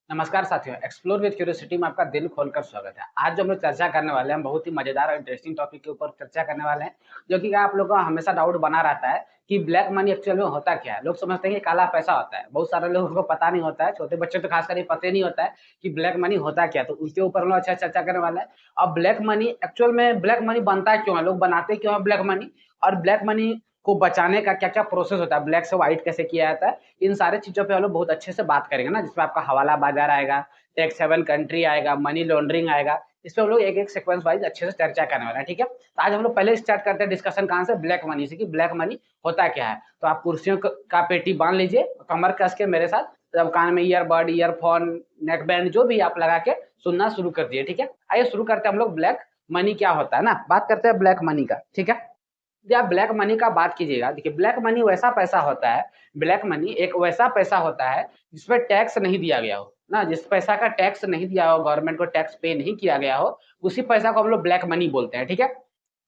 नमस्कार साथियों, explore with curiosity में आपका दिल खोलकर स्वागत है। आज जो हम लोग चर्चा करने वाले हैं, बहुत ही मजेदार और इंटरेस्टिंग टॉपिक के ऊपर चर्चा करने वाले हैं, जो कि आप लोगों का हमेशा डाउट बना रहता है कि ब्लैक मनी एक्चुअल में होता क्या है। लोग समझते हैं कि काला पैसा होता है, बहुत सारे लोगों को पता नहीं होता है, छोटे बच्चे तो खासकर ये पता ही नहीं होता है कि ब्लैक मनी होता क्या है। तो उसके ऊपर हम लोग अच्छा चर्चा करने वाले हैं। अब ब्लैक मनी एक्चुअल में ब्लैक मनी बनता क्यों है, लोग बनाते क्यों है ब्लैक मनी, और ब्लैक मनी को बचाने का क्या क्या प्रोसेस होता है, ब्लैक से व्हाइट कैसे किया जाता है, इन सारी चीजों पे हम लोग बहुत अच्छे से बात करेंगे ना, जिसमें आपका हवाला बाजार आएगा, टैक्स हेवन कंट्री आएगा, मनी लॉन्ड्रिंग आएगा। इस पे हम लोग एक एक सीक्वेंस वाइज अच्छे से चर्चा करने वाले हैं। ठीक है, तो आज हम लोग पहले स्टार्ट करते हैं डिस्कशन कहाँ से, ब्लैक मनी से, कि ब्लैक मनी होता क्या है। तो आप कुर्सियों का पेटी बांध लीजिए, कमर कस के मेरे साथ, जब कान में ईयरबड, ईयरफोन, नेक बैंड जो भी आप लगा के सुनना शुरू कर दिए। ठीक है, आइए शुरू करते हैं हम लोग ब्लैक मनी क्या होता है ना, बात करते हैं ब्लैक मनी का। ठीक है, जब आप ब्लैक मनी का बात कीजिएगा, देखिए ब्लैक मनी वैसा पैसा होता है, ब्लैक मनी एक वैसा पैसा होता है जिसपे टैक्स नहीं दिया गया हो ना, जिस पैसा का टैक्स नहीं दिया हो, गवर्नमेंट को टैक्स पे नहीं किया गया हो, उसी पैसा को हम लोग ब्लैक मनी बोलते हैं। ठीक है,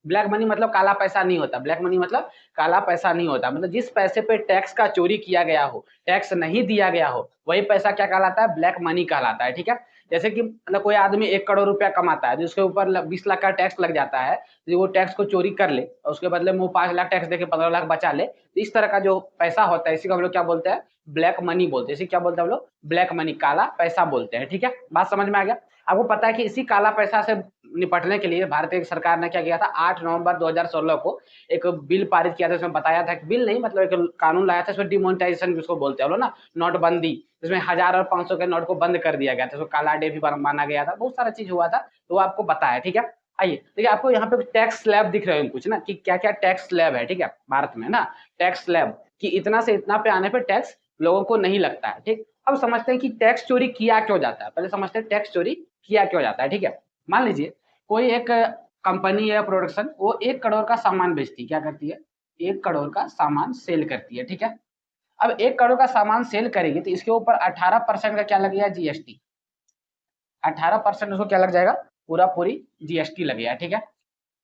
ब्लैक मनी मतलब काला पैसा नहीं होता, ब्लैक मनी मतलब काला पैसा नहीं होता, मतलब जिस पैसे पे टैक्स का चोरी किया गया हो, टैक्स नहीं दिया गया हो, वही पैसा क्या कहलाता है, ब्लैक मनी कहलाता है। ठीक है, जैसे कि मतलब कोई आदमी 1 करोड़ रुपया कमाता है, जिसके ऊपर 20 लाख का टैक्स लग जाता है, तो वो टैक्स को चोरी कर ले और उसके बदले में वो 5 लाख टैक्स देके 15 लाख बचा ले, तो इस तरह का जो पैसा होता है, इसी को हम लोग क्या बोलते हैं, ब्लैक मनी बोलते हैं। इसी क्या बोलते हैं हम लोग, ब्लैक मनी, काला पैसा बोलते हैं। ठीक है, बात समझ में आ गया। आपको पता है कि इसी काला पैसा से निपटने के लिए भारतीय सरकार ने क्या किया था, 8 नवंबर 2016 को एक बिल पारित किया था। इसमें बताया था कि बिल नहीं, मतलब एक कानून लाया था, इसमें डिमोनेटाइजेशन जिसको बोलते हैं ना, नोटबंदी, इसमें 1000 और 500 के नोट को बंद कर दिया गया था, इसको काला डे भी माना गया था, बहुत सारा चीज हुआ था, तो वो आपको पता है। ठीक है, आइए देखिए, आपको यहाँ पे टैक्स स्लैब दिख रहे हैं कुछ ना, कि क्या क्या टैक्स स्लैब है। ठीक है, भारत में ना टैक्स स्लैब कि इतना से इतना पे आने पे टैक्स लोगों को नहीं लगता है। ठीक, अब समझते हैं कि टैक्स चोरी किया क्यों जाता है, पहले समझते हैं टैक्स चोरी किया क्यों जाता है। ठीक है, मान लीजिए कोई एक कंपनी या प्रोडक्शन, वो 1 करोड़ का सामान बेचती है, क्या करती है, 1 करोड़ का सामान सेल करती है। ठीक है, अब 1 करोड़ का सामान सेल करेगी तो इसके ऊपर 18% का क्या लगेगा, जीएसटी। 18% उसको क्या लग जाएगा, पूरा पूरी जीएसटी लगेगा। ठीक है,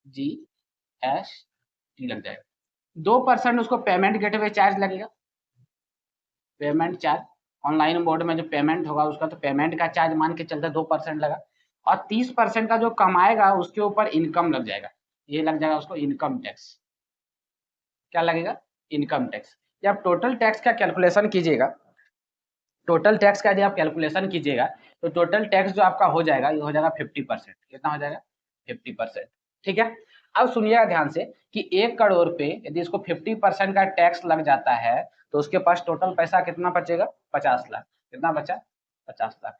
जीएसटी लग जाएगा। 2% उसको पेमेंट गेटवे चार्ज लगेगा, पेमेंट चार्ज, ऑनलाइन मोड में जो पेमेंट होगा उसका, तो पेमेंट का चार्ज मान के चलते 2% लगा, और 30% का जो कमाएगा उसके ऊपर इनकम लग जाएगा, ये लग जाएगा उसको इनकम टैक्स। क्या लगेगा, इनकम टैक्स। जब टोटल टैक्स का कैलकुलेशन कीजिएगा, टोटल टैक्स का यदि आप कैलकुलेशन कीजिएगा, तो टोटल टैक्स जो आपका हो जाएगा, ये हो जाएगा 50%। कितना हो जाएगा, 50%। ठीक है, अब सुनिएगा ध्यान से कि 1 करोड़ पे यदि इसको 50% का टैक्स लग जाता है, तो उसके पास टोटल पैसा कितना बचेगा, 50 लाख। कितना बचा, 50 लाख।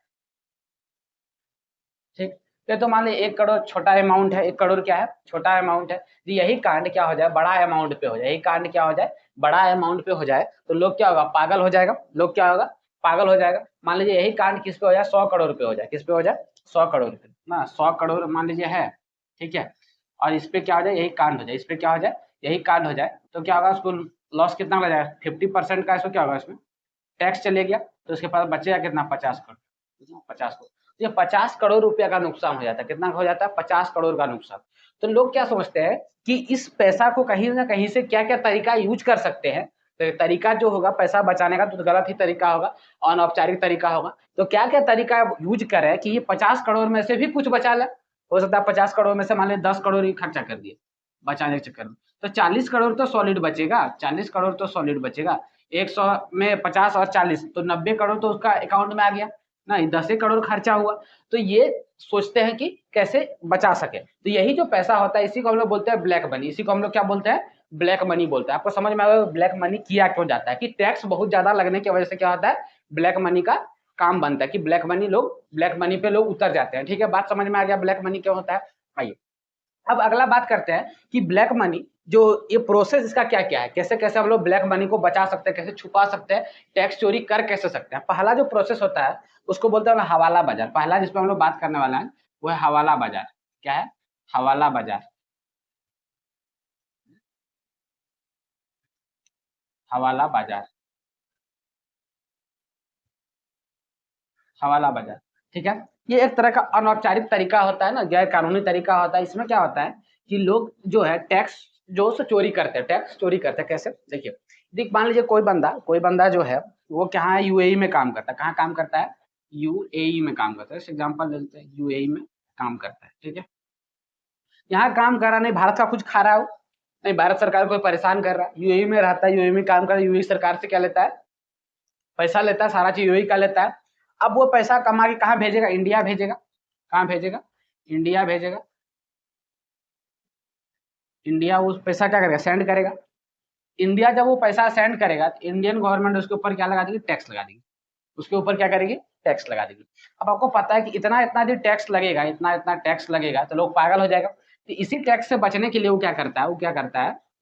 ठीक, तो मान लीजिए 1 करोड़ छोटा अमाउंट है, 1 करोड़ क्या है, छोटा अमाउंट है। तो यही कांड क्या हो जाए, बड़ा अमाउंट पे हो जाए, यही कांड क्या हो जाए, बड़ा अमाउंट पे हो जाए, तो लोग क्या होगा, पागल हो जाएगा, लोग क्या होगा, पागल हो जाएगा। मान लीजिए यही कांड किस पे हो जाए, 100 करोड़ पे हो जाए, किस पे हो जाए, 100 करोड़ पे ना, 100 करोड़ मान लीजिए है। ठीक है, और इस पे क्या हो जाए, यही कांड हो जाए, इस पे क्या हो जाए, यही कांड हो जाए, तो क्या होगा, उसको लॉस कितना हो जाएगा, 50% का, इसको क्या होगा, इसमें टैक्स चले गया, तो उसके पास बचेगा कितना, 50 करोड़। 50 करोड़, ये 50 करोड़ रुपया का नुकसान हो जाता है। कितना हो जाता है, 50 करोड़ का नुकसान। तो लोग क्या समझते हैं कि इस पैसा को कहीं ना कहीं से क्या क्या तरीका यूज कर सकते हैं, तो तरीका जो होगा पैसा बचाने का, तो गलत ही तरीका होगा, अनौपचारिक तरीका होगा। तो क्या क्या तरीका यूज करें कि ये 50 करोड़ में से भी कुछ बचा ले। हो सकता है 50 करोड़ में से मान लीजिए 10 करोड़ ही खर्चा कर दिए बचाने के चक्कर में, तो 40 करोड़ तो सॉलिड बचेगा, 40 करोड़ तो सॉलिड बचेगा। 100 में 50 और 40, तो 90 करोड़ तो उसका अकाउंट में आ गया ना, 10 करोड़ खर्चा हुआ। तो ये सोचते हैं कि कैसे बचा सके, तो यही जो पैसा होता है, इसी को हम लोग बोलते हैं ब्लैक मनी, इसी को हम लोग क्या बोलते हैं, ब्लैक मनी बोलते हैं। आपको समझ में आएगा ब्लैक मनी किया क्यों जाता है, कि टैक्स बहुत ज्यादा लगने की वजह से क्या होता है, ब्लैक मनी का काम बनता है, कि ब्लैक मनी, लोग ब्लैक मनी पे लोग उतर जाते हैं। ठीक है, बात समझ में आ गया ब्लैक मनी क्यों होता है। आइए अब अगला बात करते हैं कि ब्लैक मनी जो ये प्रोसेस इसका क्या क्या है, कैसे कैसे हम लोग ब्लैक मनी को बचा सकते हैं, कैसे छुपा सकते हैं, टैक्स चोरी कर कैसे सकते हैं। पहला जो प्रोसेस होता है उसको बोलते हैं हवाला बाजार। पहला जिसपे हम लोग बात करने वाला है वो है हवाला बाजार। क्या है, हवाला बाजार, हवाला बाजार, हवाला बाजार। ठीक है, ये एक तरह का अनौपचारिक तरीका होता है ना, गैर कानूनी तरीका होता है। इसमें क्या होता है कि लोग जो है टैक्स जो से चोरी करते हैं, टैक्स चोरी करते हैं कैसे, देखिए, देख मान लीजिए कोई बंदा जो है वो कहाँ है, यूएई में काम करता है। कहाँ काम करता है, यूएई में काम करता है, इस एग्जांपल ले लेते हैं, यूएई में काम करता है, ठीक है। यहाँ काम कर रहा नहीं, भारत का कुछ खा रहा हो नहीं, भारत सरकार को परेशान कर रहा है, यूएई में रहता है, यूएई में काम कर रहा है, यूएई सरकार से क्या लेता है, पैसा लेता है, सारा चीज यूएई का लेता है। अब वो पैसा कमा के कहाँ भेजेगा, इंडिया भेजेगा, कहाँ भेजेगा, इंडिया भेजेगा। इंडिया उस पैसा क्या करेगा, सेंड करेगा। इंडिया जब वो पैसा सेंड करेगा तो इंडियन गवर्नमेंट उसके ऊपर क्या लगा देगी, टैक्स लगा देगी, उसके ऊपर क्या करेगी, टैक्स लगा देगी। अब आपको पता है कि इतना इतना जो टैक्स लगेगा, इतना इतना टैक्स लगेगा तो लोग पागल हो जाएगा। तो इसी टैक्स से बचने के लिए वो क्या करता है,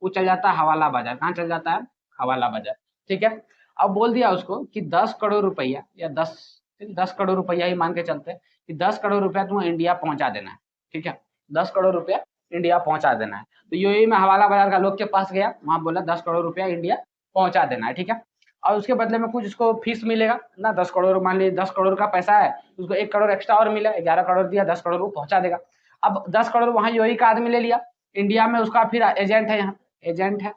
वो चल जाता है हवाला बाजार। कहाँ चल जाता है, हवाला बाजार, ठीक है। अब बोल दिया उसको कि 10 करोड़ रुपया या 10 करोड़ रुपया ही मान के चलते हैं कि 10 करोड़ रुपया तुम्हें इंडिया पहुंचा देना है, ठीक है। 10 करोड़ रुपया इंडिया पहुंचा देना है। तो यूएई में हवाला बाजार का लोग के पास गया, वहां बोला 10 करोड़ रुपया इंडिया पहुंचा देना है, ठीक है। और उसके बदले में कुछ उसको फीस मिलेगा ना, 10 करोड़, मान लीजिए 10 करोड़ का पैसा है, उसको 1 करोड़ एक्स्ट्रा और मिला, 11 करोड़ दिया, 10 करोड़ वो पहुंचा देगा। अब 10 करोड़ वहां यूएई का आदमी ले लिया, इंडिया में उसका फिर एजेंट है, यहाँ एजेंट है,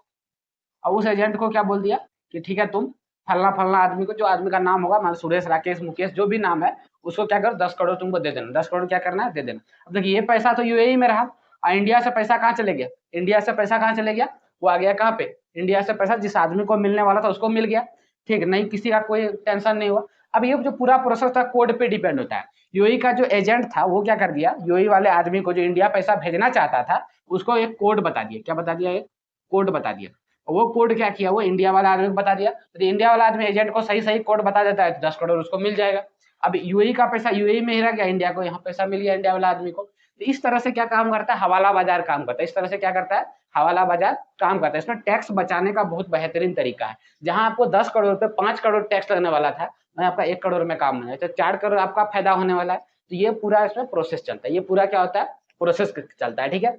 और उस एजेंट को क्या बोल दिया कि ठीक है, तुम फलना फलना आदमी को, जो आदमी का नाम होगा, मान सुरेश, राकेश, मुकेश, जो भी नाम है, उसको क्या करो, 10 करोड़ तुमको दे देना, 10 करोड़ क्या करना है, दे देना। अब देखिए ये पैसा तो यूएई में रहा, और इंडिया से पैसा कहाँ चले गया, इंडिया से पैसा कहाँ चले गया, वो आ गया कहाँ पे, इंडिया से पैसा जिस आदमी को मिलने वाला था उसको मिल गया, ठीक, नहीं किसी का कोई टेंशन नहीं हुआ। अब ये जो पूरा प्रोसेस था कोड पे डिपेंड होता है। यूएई का जो एजेंट था वो क्या कर दिया, यूएई वाले आदमी को जो इंडिया पैसा भेजना चाहता था उसको एक कोड बता दिया, क्या बता दिया, एक कोड बता दिया। वो कोड क्या किया, वो इंडिया वाला आदमी को बता दिया, तो इंडिया वाला आदमी एजेंट को सही सही कोड बता देता है तो 10 करोड़ उसको मिल जाएगा। अब यूएई का पैसा यूएई में ही रह गया, इंडिया को यहाँ पैसा मिल गया इंडिया वाला आदमी को। तो इस तरह से क्या काम करता है, हवाला बाजार काम करता है, इस तरह से क्या करता है, हवाला बाजार काम करता है। इसमें टैक्स बचाने का बहुत बेहतरीन तरीका है। जहां आपको 10 करोड़ पे 5 करोड़ टैक्स लगने वाला था, वहीं आपका 1 करोड़ में काम होना है, तो 4 करोड़ आपका फायदा होने वाला है। तो ये पूरा इसमें प्रोसेस चलता है, ये पूरा क्या होता है, प्रोसेस चलता है, ठीक है।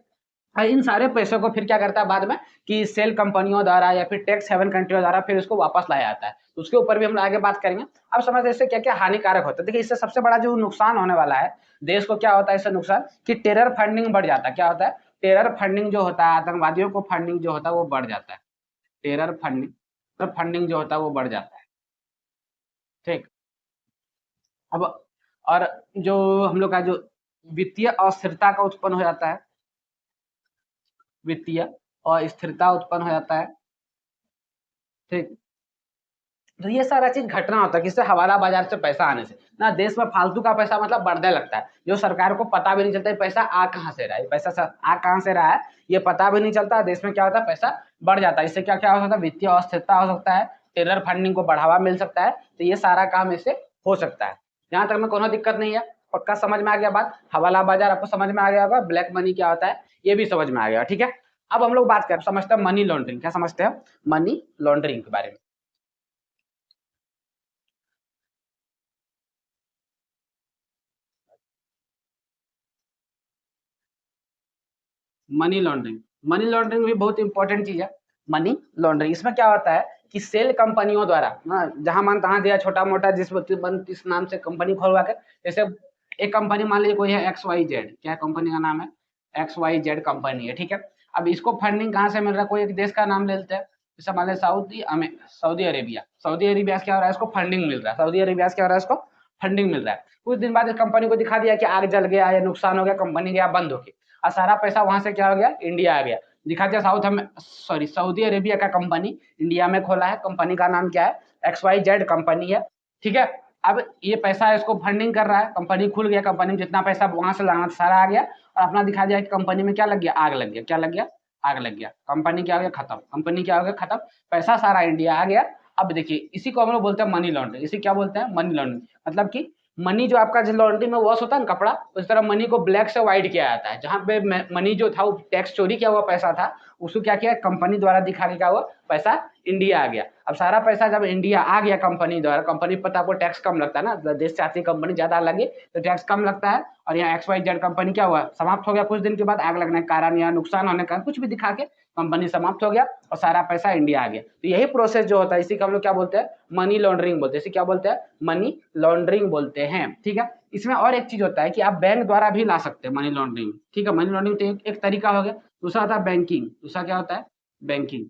और इन सारे पैसों को फिर क्या करता है बाद में कि सेल कंपनियों द्वारा या फिर टैक्स हेवन कंट्रियों द्वारा फिर उसको वापस लाया जाता है। तो उसके ऊपर भी हम आगे बात करेंगे। अब समझते हैं इससे क्या क्या हानिकारक होता है। देखिए इससे सबसे बड़ा जो नुकसान होने वाला है देश को, क्या होता है इससे नुकसान, कि टेरर फंडिंग बढ़ जाता है। क्या होता है, टेरर फंडिंग जो होता है, आतंकवादियों को फंडिंग जो होता है वो बढ़ जाता है। टेरर फंडिंग जो होता है वो बढ़ जाता है, ठीक। अब और जो हम लोग का जो वित्तीय अस्थिरता का उत्पन्न हो जाता है, वित्तीय अस्थिरता उत्पन्न हो जाता है, ठीक। तो ये सारा चीज घटना होता है किससे, हवाला बाजार से पैसा आने से ना, देश में फालतू का पैसा मतलब बढ़ने लगता है, जो सरकार को पता भी नहीं चलता है पैसा आ कहाँ से रहा है, पैसा आ कहाँ से रहा है ये पता भी नहीं चलता। देश में क्या होता है, पैसा बढ़ जाता है। इससे क्या क्या हो सकता है, वित्तीय अस्थिरता हो सकता है, टेरर फंडिंग को बढ़ावा मिल सकता है। तो ये सारा काम इससे हो सकता है। यहाँ तक में कोनो दिक्कत नहीं है, पक्का समझ में आ गया बात। हवाला बाजार आपको समझ में आ गया होगा, ब्लैक मनी क्या होता है ये भी समझ में आ गया, ठीक है। अब हम लोग बात करें, समझते हैं मनी लॉन्ड्रिंग। क्या समझते हैं, मनी लॉन्ड्रिंग के बारे में। मनी लॉन्ड्रिंग भी बहुत इंपॉर्टेंट चीज है। मनी लॉन्ड्रिंग इसमें क्या होता है कि सेल कंपनियों द्वारा जहां मन तहां दिया, छोटा मोटा जिस नाम से कंपनी खोलवा के, जैसे एक कंपनी मान लीजिए कोई है XYZ, क्या कंपनी का नाम है, XYZ कंपनी है, ठीक है। अब इसको फंडिंग कहाँ से मिल रहा है, कोई एक देश का नाम ले लेते हैं, जैसे मान लीजिए सऊदी अरेबिया। सऊदी अरेबिया से क्या हो रहा है, इसको फंडिंग मिल रहा है, सऊदी अरेबिया से क्या हो रहा है, इसको फंडिंग मिल रहा है। कुछ दिन बाद इस कंपनी को दिखा दिया कि आग जल गया या नुकसान हो गया, कंपनी गया बंद हो गई, और सारा पैसा वहां से क्या हो गया, इंडिया आ गया। दिखा दिया सऊदी अरेबिया का कंपनी इंडिया में खोला है, कंपनी का नाम क्या है, XYZ कंपनी है, ठीक है। अब ये पैसा इसको फंडिंग कर रहा है, कंपनी खुल गया, कंपनी में जितना पैसा वहां से लाना सारा आ गया, और अपना दिखा दिया कि कंपनी में क्या लग गया, आग लग गया। क्या लग गया, आग लग गया, कंपनी क्या हो गया, खत्म, कंपनी क्या हो गया, खत्म, पैसा सारा इंडिया आ गया। अब देखिए इसी को हम लोग बोलते हैं मनी लॉन्ड्रिंग। इसी क्या बोलते हैं, मनी लॉन्ड्रिंग। मतलब कि मनी जो आपका लॉन्ड्री में वॉश होता है ना कपड़ा, उस तरह मनी को ब्लैक से व्हाइट किया जाता है। जहां पे मनी जो था वो टैक्स चोरी किया हुआ पैसा था, उसको क्या किया, कंपनी द्वारा दिखा के क्या हुआ, पैसा इंडिया आ गया। अब सारा पैसा जब इंडिया आ गया कंपनी द्वारा, कंपनी पता आपको टैक्स कम लगता है ना, देश से आती कंपनी ज्यादा लगे तो टैक्स कम लगता है। और यहाँ XYZ कंपनी क्या हुआ, समाप्त हो गया, कुछ दिन के बाद आग लगने के कारण या नुकसान होने के कारण कुछ भी दिखा के कंपनी समाप्त हो गया और सारा पैसा इंडिया आ गया। तो यही प्रोसेस जो होता है इसी को हम लोग क्या बोलते हैं, मनी लॉन्ड्रिंग बोलते हैं। इसी क्या बोलते हैं, मनी लॉन्ड्रिंग बोलते हैं, ठीक है। इसमें और एक चीज होता है कि आप बैंक द्वारा भी ला सकते हैं मनी लॉन्ड्रिंग, ठीक है। मनी लॉन्ड्रिंग तो एक तरीका हो गया। दूसरा होता है बैंकिंग। दूसरा क्या होता है, बैंकिंग।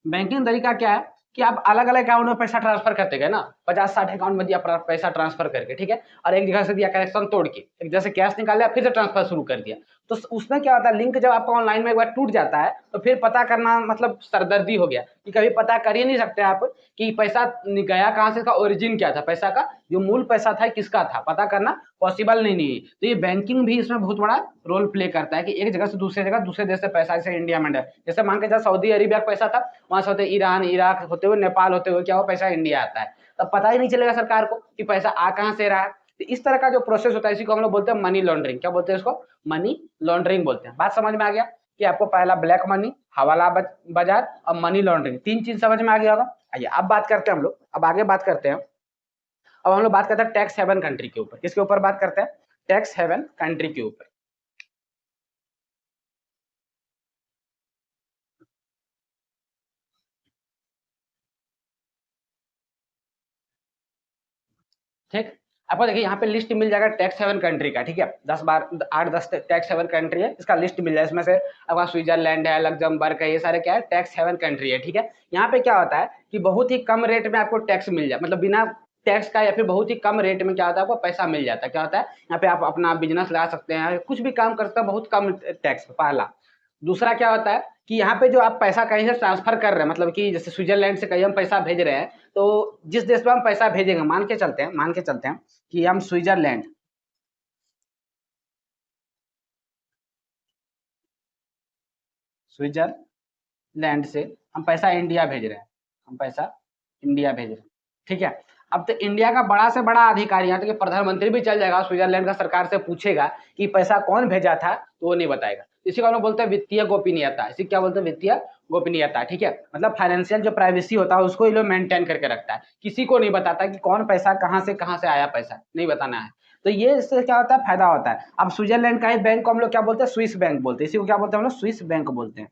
बैंकिंग तरीका क्या है कि आप अलग अलग अकाउंट में पैसा ट्रांसफर करते गए ना, 50-60 अकाउंट में दिया पैसा ट्रांसफर करके, ठीक है, और एक जगह से दिया कनेक्शन तोड़ के, एक जगह से कैश निकाल लिया फिर से ट्रांसफर शुरू कर दिया। तो उसमें क्या होता है, लिंक जब आपका ऑनलाइन में एक बार टूट जाता है तो फिर पता करना मतलब सरदर्दी हो गया कि कभी पता कर ही नहीं सकते आप कि पैसा गया कहाँ से, इसका ओरिजिन क्या था, पैसा का जो मूल पैसा था किसका था, पता करना पॉसिबल नहीं है। तो ये बैंकिंग भी इसमें बहुत बड़ा रोल प्ले करता है कि एक जगह से दूसरे जगह, दूसरे देश से पैसा, जैसे इंडिया में जैसे मान के चल सऊदी अरेबिया का पैसा था, वहां से होते ईरान, इराक होते हुए, नेपाल होते हुए क्या वो पैसा इंडिया आता है, तब पता ही नहीं चलेगा सरकार को कि पैसा आ कहाँ से रहा है। तो इस तरह का जो प्रोसेस होता है इसी को हम लोग बोलते हैं मनी लॉन्ड्रिंग। क्या बोलते हैं इसको? मनी लॉन्ड्रिंग बोलते हैं। बात समझ में आ गया कि आपको पहला ब्लैक मनी, हवाला बाजार और मनी लॉन्ड्रिंग, तीन चीज समझ में आ गया होगा। आइए अब बात करते हैं हम लोग, अब आगे बात करते हैं। अब हम लोग बात करते हैं टैक्स हेवन कंट्री के ऊपर। किसके ऊपर बात करते हैं? टैक्स हेवन कंट्री के ऊपर। ठीक, आपको देखिए यहाँ पे लिस्ट मिल जाएगा टैक्स हेवन कंट्री का, ठीक है, 8-10 टैक्स हेवन कंट्री है, इसका लिस्ट मिल जाए। इसमें से आपका स्विट्जरलैंड है, लग्जमबर्ग है, ये सारे क्या है, टैक्स हेवन कंट्री है, ठीक है। यहाँ पे क्या होता है कि बहुत ही कम रेट में आपको टैक्स मिल जाए, मतलब बिना टैक्स का, या फिर बहुत ही कम रेट में क्या होता है आपको पैसा मिल जाता है। क्या होता है, यहाँ पे आप अपना बिजनेस लगा सकते हैं, कुछ भी काम कर सकते हैं, बहुत कम टैक्स, पहला। दूसरा क्या होता है कि यहाँ पे जो आप पैसा कहीं से ट्रांसफर कर रहे हैं, मतलब कि जैसे स्विट्जरलैंड से कहीं हम पैसा भेज रहे हैं, तो जिस देश में हम पैसा भेजेंगे, मान के चलते हैं कि हम स्विट्जरलैंड से हम पैसा इंडिया भेज रहे हैं, हम पैसा इंडिया भेज रहे हैं, ठीक है। अब तो इंडिया का बड़ा से बड़ा अधिकारी, यहाँ तक कि प्रधानमंत्री भी चल जाएगा, स्विट्जरलैंड का सरकार से पूछेगा कि पैसा कौन भेजा था, तो वो नहीं बताएगा। इसी को हम लोग बोलते हैं वित्तीय गोपनीयता। इसी क्या बोलते हैं? वित्तीय गोपनीयता, ठीक है। मतलब फाइनेंशियल जो प्राइवेसी होता है उसको ये लोग मेंटेन करके रखता है, किसी को नहीं बताता कि कौन पैसा कहाँ से आया, पैसा नहीं बताना है। तो ये इससे क्या होता है, फायदा होता है। अब स्विट्जरलैंड का ही बैंक को हम लोग क्या बोलते हैं? स्विस बैंक बोलते हैं। इसी को क्या बोलते हैं हम लोग? स्विस बैंक बोलते हैं।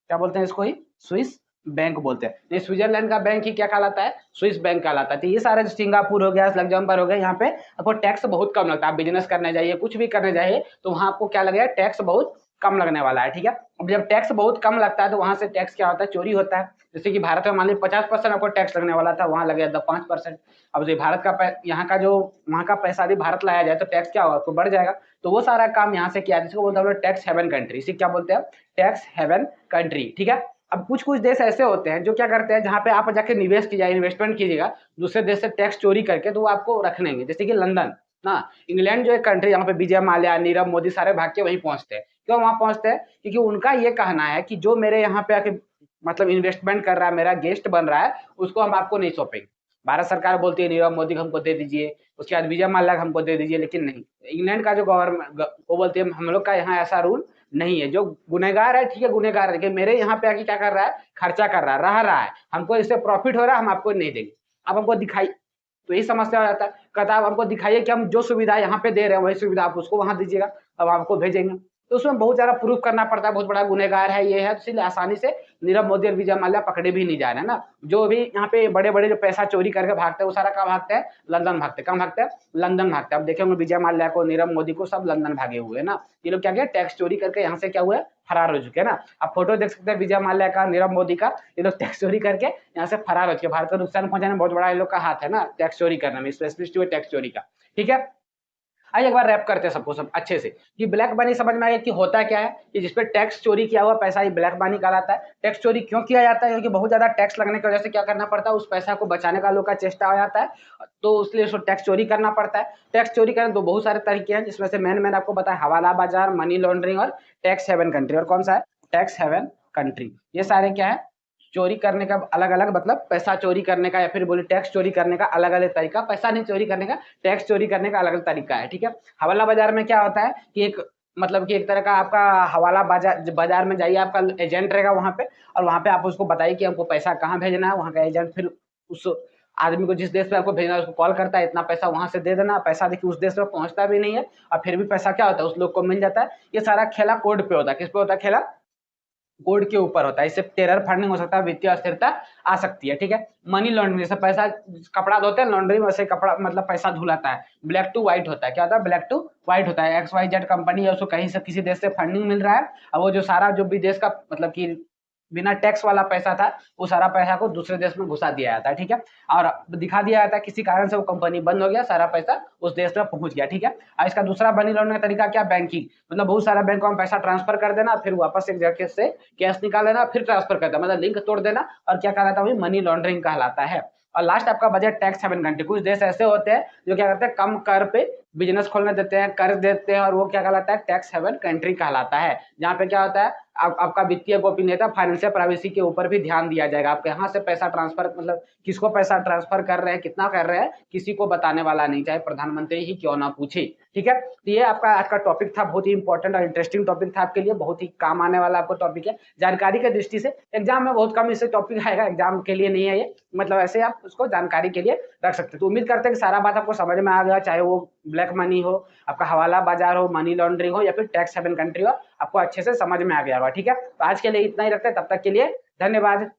क्या बोलते हैं इसको? ही स्विस बैंक बोलते हैं। ये स्विट्जरलैंड का बैंक ही क्या कहलाता है? स्विस बैंक कहलाता है। तो ये सारे सिंगापुर हो गया, लग्जमबर्ग हो गया, यहाँ पे आपको टैक्स बहुत कम लगता है। आप बिजनेस करने जाइए, कुछ भी करने जाइए, तो वहाँ आपको क्या लगेगा? टैक्स बहुत कम लगने वाला है, ठीक है। अब जब टैक्स बहुत कम लगता है तो वहां से टैक्स क्या होता है? चोरी होता है। जैसे कि भारत में मान लीजिए 50% आपको टैक्स लगने वाला था, वहां लगे 5%। अब जो भारत का यहाँ का जो वहाँ का पैसा यदि भारत लाया जाए तो टैक्स क्या होगा? आपको बढ़ जाएगा। तो वो सारा काम यहाँ से किया, जिसको बोलते हैं टैक्स हेवन कंट्री। इसे क्या बोलते हैं? टैक्स हेवन कंट्री, ठीक है। अब कुछ कुछ देश ऐसे होते हैं जो क्या करते हैं, जहाँ पे आप जाके निवेश कीजिए, इन्वेस्टमेंट कीजिएगा दूसरे देश से टैक्स चोरी करके, तो वो आपको रख लेंगे। जैसे कि लंदन ना, इंग्लैंड जो एक कंट्री, यहाँ पे विजय माल्या, नीरव मोदी सारे भाग के वहीं पहुंचते हैं। क्यों वहां पहुंचते हैं? क्योंकि उनका ये कहना है कि जो मेरे यहाँ पे आके मतलब इन्वेस्टमेंट कर रहा है, मेरा गेस्ट बन रहा है, उसको हम आपको नहीं सौंपेंगे। भारत सरकार बोलती है नीरव मोदी को हमको दे दीजिए, उसके बाद विजय माल्या को हमको दे दीजिए, लेकिन नहीं, इंग्लैंड का जो गवर्नमेंट वो बोलती है हम लोग का यहाँ ऐसा रूल नहीं है। जो गुनहगार है, ठीक है, गुनहगार है, लेकिन मेरे यहाँ पे आके क्या कर रहा है? खर्चा कर रहा है, रह रहा है, हमको इससे प्रॉफिट हो रहा है, हम आपको नहीं देंगे, आप हमको दिखाई। तो यही समस्या हो जाता है। कहता है आप हमको दिखाइए कि हम जो सुविधा यहाँ पे दे रहे हैं वही सुविधा आप उसको वहां दीजिएगा, अब आपको भेजेंगे। तो उसमें बहुत ज्यादा प्रूफ करना पड़ता है, बहुत बड़ा गुनहगार है ये है, तो इसलिए आसानी से नीरव मोदी और विजय माल्या पकड़े भी नहीं जा रहे हैं ना। जो भी यहाँ पे बड़े बड़े जो पैसा चोरी करके भागते हैं वो सारा कहाँ भागते हैं? लंदन भागते हैं। कहाँ भागते हैं? लंदन भागते हैं। अब देखेंगे विजय माल्या को, नीरव मोदी को, सब लंदन भागे हुए है ना। ये लोग क्या किया? टैक्स चोरी करके यहाँ से क्या हुआ है? फरार हो चुके हैं ना। आप फोटो देख सकते हैं विजय माल्या का, नीरव मोदी का, ये लोग टैक्स चोरी करके यहाँ से फरार हो चुके। भारत को नुकसान पहुंचाने में बहुत बड़ा ये लोग का हाथ है ना, टैक्स चोरी करने में, स्पेशलिस्ट हुए टैक्स चोरी का, ठीक है। आइए एक बार रैप करते हैं सबको सब अच्छे से कि ब्लैक मनी समझ में आया कि होता क्या है, कि जिसपे टैक्स चोरी किया हुआ पैसा ही ब्लैक मनी कहलाता है। टैक्स चोरी क्यों किया जाता है? क्योंकि बहुत ज्यादा टैक्स लगने की वजह से क्या करना पड़ता है? उस पैसा को बचाने का लोग का चेष्टा हो जाता है, तो इसलिए उसको टैक्स चोरी करना पड़ता है। टैक्स चोरी करने तो बहुत सारे तरीके हैं, जिसमें से मैंने आपको बताया हवाला बाजार, मनी लॉन्ड्रिंग और टैक्स हेवन कंट्री। और कौन सा है? Tax haven country. ये सारे क्या है? चोरी करने का अलग अलग, मतलब पैसा चोरी करने का, या फिर बोले टैक्स चोरी करने का अलग अलग तरीका, पैसा नहीं चोरी करने का, टैक्स चोरी करने का अलग अलग तरीका है, ठीक है। हवाला बाजार में क्या होता है कि एक मतलब कि एक तरह का आपका हवाला बाजार में जाइए, आपका एजेंट रहेगा वहां पे, और वहां पे आप उसको बताइए कि हमको पैसा कहाँ भेजना है। वहां का एजेंट फिर उस आदमी को जिस देश में आपको भेजना है उसको कॉल करता है, इतना पैसा वहां से दे देना। पैसा देखिए उस देश में पहुंचता भी नहीं है, और फिर भी पैसा क्या होता है? उस लोग को मिल जाता है। ये सारा खेला कोड पे होता है। किस पे होता है खेला? कोड के ऊपर होता है। इससे टेरर फंडिंग हो सकता है, वित्तीय अस्थिरता आ सकती है, ठीक है। मनी लॉन्ड्रिंग, जैसे पैसा कपड़ा धोते हैं लॉन्ड्री में, वैसे कपड़ा मतलब पैसा धुलाता है, ब्लैक टू व्हाइट होता है। क्या होता है? ब्लैक टू व्हाइट होता है। XYZ कंपनी है, उसको कहीं से किसी देश से फंडिंग मिल रहा है, और वो जो सारा जो भी देश का मतलब कि बिना टैक्स वाला पैसा था, वो सारा पैसा को दूसरे देश में घुसा दिया जाता है, ठीक है। और दिखा दिया जाता है किसी कारण से वो कंपनी बंद हो गया, सारा पैसा उस देश में पहुंच गया, ठीक है। और इसका दूसरा मनी लॉन्ड्रिंग का तरीका क्या, बैंकिंग, मतलब बहुत सारा बैंकों में पैसा ट्रांसफर कर देना, फिर वापस एक जगह से कैश निकाल लेना, फिर ट्रांसफर कर देना, मतलब लिंक तोड़ देना, और क्या कहलाता है, वही मनी लॉन्ड्रिंग कहलाता है। और लास्ट आपका बजट टैक्स हेवन कंट्री, कुछ देश ऐसे होते हैं जो क्या करते हैं, कम कर पे बिजनेस खोलने देते हैं, कर देते हैं, और वो क्या कहलाता है, टैक्स हेवन कंट्री कहलाता है। जहाँ पे क्या होता है, आपका वित्तीय गोपनीयता, फाइनेंशियल प्राइवेसी के ऊपर भी ध्यान दिया जाएगा। आप यहाँ से पैसा ट्रांसफर, मतलब किसको पैसा ट्रांसफर कर रहे हैं, कितना कर रहे हैं, किसी को बताने वाला नहीं, चाहे प्रधानमंत्री ही क्यों ना पूछे, ठीक है। तो ये आपका आज का टॉपिक था, बहुत ही इंपॉर्टेंट और इंटरेस्टिंग टॉपिक था आपके लिए, बहुत ही काम आने वाला आपको टॉपिक है जानकारी के दृष्टि से। एग्जाम में बहुत कम इससे टॉपिक आएगा, एग्जाम के लिए नहीं है ये, मतलब ऐसे आप उसको जानकारी के लिए रख सकते हैं। तो उम्मीद करते हैं कि सारा बात आपको समझ में आ गया, चाहे वो ब्लैक मनी हो, आपका हवाला बाजार हो, मनी लॉन्ड्रिंग हो, या फिर टैक्स हेवन कंट्री हो, आपको अच्छे से समझ में आ गया होगा, ठीक है। तो आज के लिए इतना ही रखते हैं, तब तक के लिए धन्यवाद।